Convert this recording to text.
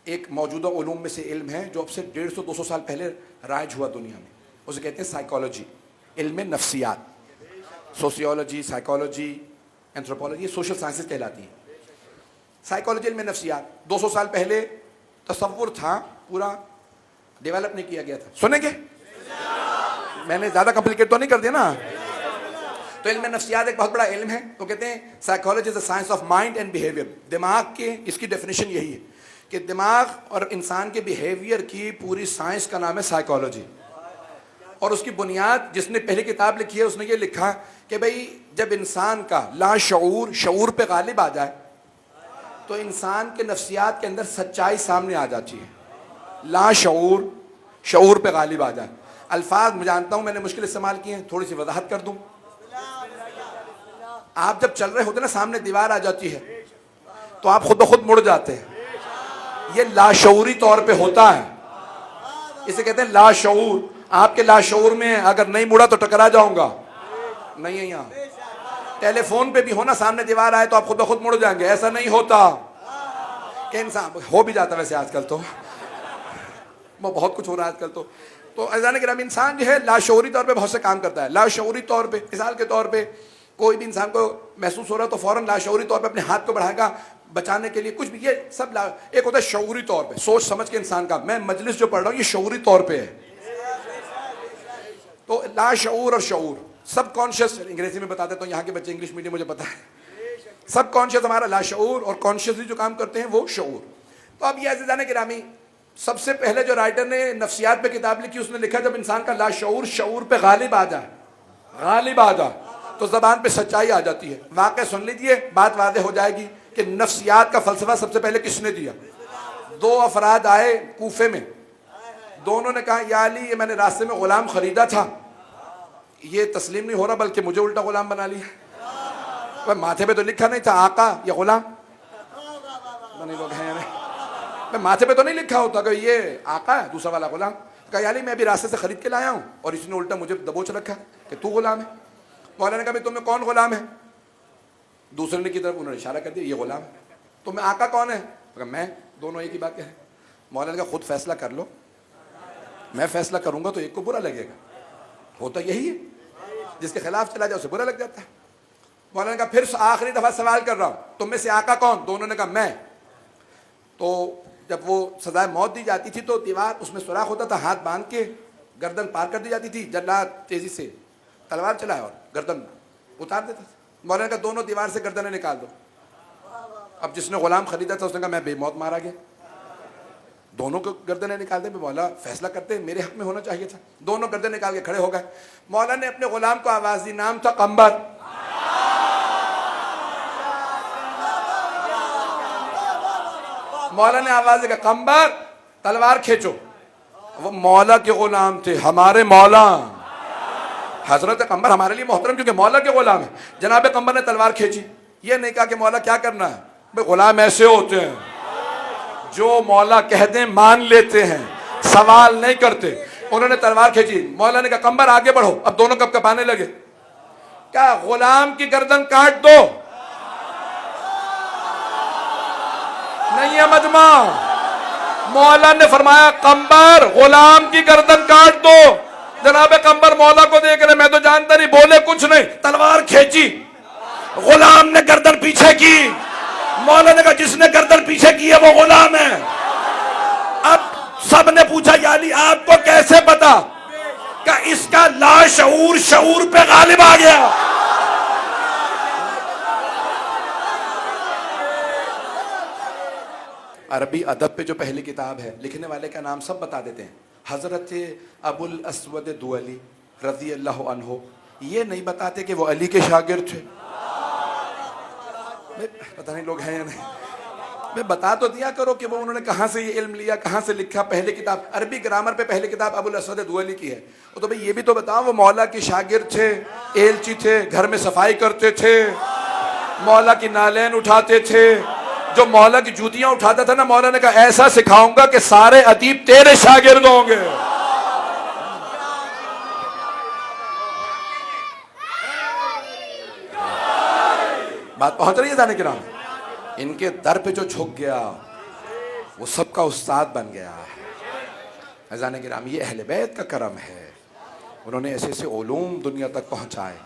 ایک موجودہ علوم میں سے علم ہے جو اب سے 150-200 سال پہلے رائج ہوا دنیا میں. اسے کہتے ہیں سائیکالوجی، علم نفسیات. سوسیولوجی، سائیکالوجی، اینتھروپولوجی، یہ سوشل سائنسز کہلاتی ہیں. سائیکالوجی علم نفسیات 200 سال پہلے تصور تھا، پورا ڈیولپ نہیں کیا گیا تھا. سنیں گے؟ میں نے زیادہ کمپلیکیٹ تو نہیں کر دیا نا. تو علم نفسیات ایک بہت بڑا علم ہے. تو کہتے ہیں psychology is a science of mind and behaviour. دماغ کے، اس کی ڈیفینیشن یہی ہے کہ دماغ اور انسان کے بیہیویئر کی پوری سائنس کا نام ہے سائیکالوجی. اور اس کی بنیاد جس نے پہلی کتاب لکھی ہے اس نے یہ لکھا کہ بھئی جب انسان کا لاشعور شعور پہ غالب آ جائے تو انسان کے نفسیات کے اندر سچائی سامنے آ جاتی ہے. لاشعور شعور پہ غالب آ جائے. الفاظ میں جانتا ہوں میں نے مشکل استعمال کیے ہیں، تھوڑی سی وضاحت کر دوں. آپ جب چل رہے ہوتے نا، سامنے دیوار آ جاتی ہے تو آپ خود بخود مڑ جاتے ہیں. یہ لاشعوری طور پہ ہوتا ہے. اسے کہتے ہیں لاشعور. آپ کے لاشعور میں اگر نہیں مڑا تو ٹکرا جاؤں گا. نہیں ہے یہاں. ٹیلی فون پہ بھی ہونا، سامنے دیوار آئے تو آپ خود بخود مڑ جائیں گے. ایسا نہیں ہوتا کہ انسان ہو بھی جاتا. ویسے آج کل تو بہت کچھ ہو رہا ہے آج کل. تو عزیزان کرام، انسان جو ہے لاشعوری طور پہ بہت سے کام کرتا ہے. لاشعوری طور پہ مثال کے طور پہ کوئی بھی انسان کو محسوس ہو رہا ہے تو فوراً لاشعوری طور پہ اپنے ہاتھ کو بڑھائے گا بچانے کے لیے کچھ بھی. یہ سب ایک ہوتا ہے شعوری طور پہ، سوچ سمجھ کے انسان کا. میں مجلس جو پڑھ رہا ہوں یہ شعوری طور پہ ہے. تو لاشعور اور شعور، سب کانشیس انگریزی میں بتا دیتا ہوں، یہاں کے بچے انگلش میڈیم مجھے پتا ہے. سب کانشیس ہمارا لاشعور، اور کانشیسلی جو کام کرتے ہیں وہ شعور. تو اب یہ عزیزان گرامی، سب سے پہلے جو رائٹر نے نفسیات پہ کتاب لکھی اس نے لکھا جب انسان کا لاشعور شعور پہ غالب آ جائے تو زبان پہ سچائی آ جاتی ہے. واقعہ سن لیجئے، بات واضح ہو جائے گی کہ نفسیات کا فلسفہ سب سے پہلے کس نے دیا. 2 افراد آئے کوفے میں. دونوں نے کہا یا علی، یہ میں نے راستے میں غلام خریدا تھا، یہ تسلیم نہیں ہو رہا بلکہ مجھے الٹا غلام بنا لیا. ماتھے پہ تو لکھا نہیں تھا آقا یا غلام. لوگ ہیں ماتھے پہ تو نہیں لکھا ہوتا کہ یہ آقا ہے، دوسرا والا غلام. کہا یا علی میں ابھی راستے سے خرید کے لایا ہوں اور اس نے الٹا مجھے دبوچ رکھا کہ تو غلام ہے. مولانا نے کہا تم میں کون غلام ہے؟ دوسرے نے کی طرف انہوں نے اشارہ کر دیا یہ غلام ہے. تو میں آقا کون ہے؟ کہا میں. دونوں ایک ہی بات کہہ رہے ہیں. مولانا نے کہا خود فیصلہ کر لو، میں فیصلہ کروں گا تو ایک کو برا لگے گا. ہوتا یہی ہے، جس کے خلاف چلا جائے اسے برا لگ جاتا ہے. مولانا نے کہا پھر آخری دفعہ سوال کر رہا ہوں، تم میں سے آقا کون؟ دونوں نے کہا میں. تو جب وہ سزائے موت دی جاتی تھی تو دیوار اس میں سوراخ ہوتا تھا، ہاتھ باندھ کے گردن پار کر دی جاتی تھی. جلاد تیزی سے تلوار چلائے اور گردن اتار دیتا تھا. مولانا نے کہا دونوں دیوار سے گردنیں نکال دو. اب جس نے غلام خریدا تھا اس نے کہا میں بے موت مارا گیا. دونوں کو گردنیں نکال دیں. مولا فیصلہ کرتے میرے حق میں ہونا چاہیے تھا. دونوں گردن نکال کے کھڑے ہو گئے. مولا نے اپنے غلام کو آواز دی، نام تھا قمبر. مولا نے آواز دی کہ قمبر تلوار کھینچو. وہ مولا کے غلام تھے، ہمارے مولا حضرت قمبر ہمارے لیے محترم کیونکہ مولا کے غلام ہیں. جناب قمبر نے تلوار کھینچی. یہ نہیں کہا کہ مولا کیا کرنا ہے. بھئی غلام ایسے ہوتے ہیں جو مولا کہہ دیں مان لیتے ہیں، سوال نہیں کرتے. انہوں نے تلوار کھینچی. مولا نے کہا قمبر آگے بڑھو. اب دونوں کب کپانے لگے. کیا غلام کی گردن کاٹ دو. نہیں ہے مجمع. مولا نے فرمایا قمبر غلام کی گردن کاٹ دو. جناب قمبر مولا کو دیکھ رہے، میں تو جانتا نہیں، بولے کچھ نہیں. تلوار کھینچی، غلام نے گردن پیچھے کی. مولا نے کہا جس نے گردن پیچھے کی ہے وہ غلام ہے. اب سب نے پوچھا یا علی آپ کو کیسے پتا؟ کہ اس کا لاشعور شعور پہ غالب آ گیا. عربی ادب پہ جو پہلی کتاب ہے، لکھنے والے کا نام سب بتا دیتے ہیں، حضرت ابو الاسود دؤلی رضی اللہ عنہ. یہ نہیں بتاتے کہ وہ علی کے شاگرد تھے. پتہ نہیں لوگ ہیں یا نہیں. میں بتا تو دیا کرو کہ وہ انہوں نے کہاں سے یہ علم لیا، کہاں سے لکھا. پہلی کتاب عربی گرامر پہ پہلی کتاب ابو الاسود دؤلی کی ہے. تو بھئی یہ بھی تو بتاؤ وہ مولا کے شاگرد تھے، ایلچی تھے، گھر میں صفائی کرتے تھے، مولا کی نالین اٹھاتے تھے. جو مولا کی جوتیاں اٹھاتا تھا نا، مولا نے کہا ایسا سکھاؤں گا کہ سارے ادیب تیرے شاگرد ہوں گے. بات پہنچ رہی ہے جانے کے نام. ان کے در پہ جو جھک گیا وہ سب کا استاد بن گیا. عزیزان گرامی یہ اہل بیت کا کرم ہے, انہوں نے ایسے ایسے علوم دنیا تک پہنچائے.